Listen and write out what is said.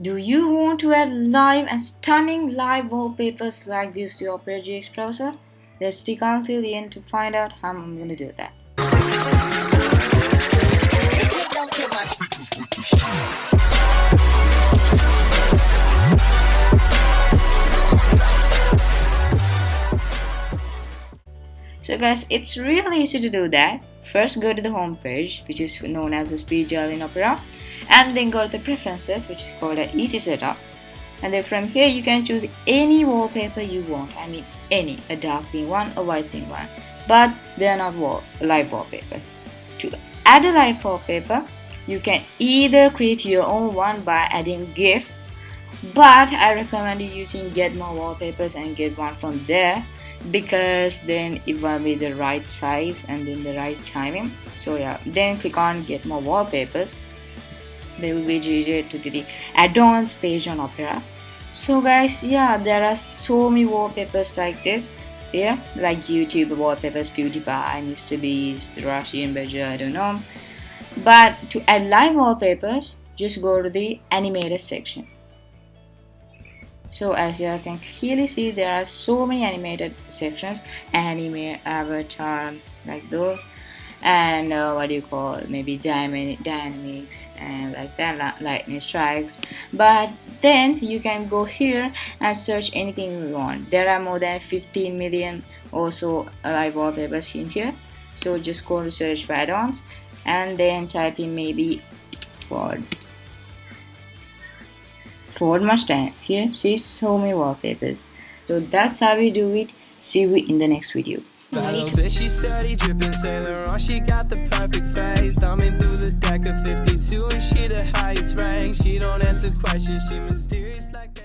Do you want to add live and stunning live wallpapers like this to your project's browser? Let's stick until the end to find out how I'm going to do that. So guys, it's really easy to do that. First go to the home page, which is known as the speed dial in Opera, and then go to the preferences, which is called an easy setup. And then from here you can choose any wallpaper you want. I mean any, a dark theme one, a white theme one, but they are not live wallpapers. To add a live wallpaper, you can either create your own one by adding GIF, but I recommend you using Get More Wallpapers and get one from there, because then it will be the right size and then the right timing. So yeah, then click on Get More Wallpapers. They will be directed to the add-ons page on Opera. So guys, yeah, there are so many wallpapers like this here, like YouTube wallpapers, PewDiePie, Mr. Beast, Russian Badger, I don't know. But to add live wallpapers, just go to the animated section. So as you can clearly see, there are so many animated sections: anime, avatar, like those, and maybe dynamics, and like that, lightning strikes. But then you can go here and search anything you want. There are more than 15 million also live wallpapers in here. So just go to search for add-ons and then type in maybe Ford Mustang. Here, see so many wallpapers. So that's how we do it. See you in the next video. She steady dripping Sailor on, she got the perfect face. Thumbing through the deck of 52 and she the highest rank. She don't answer questions, she mysterious like that.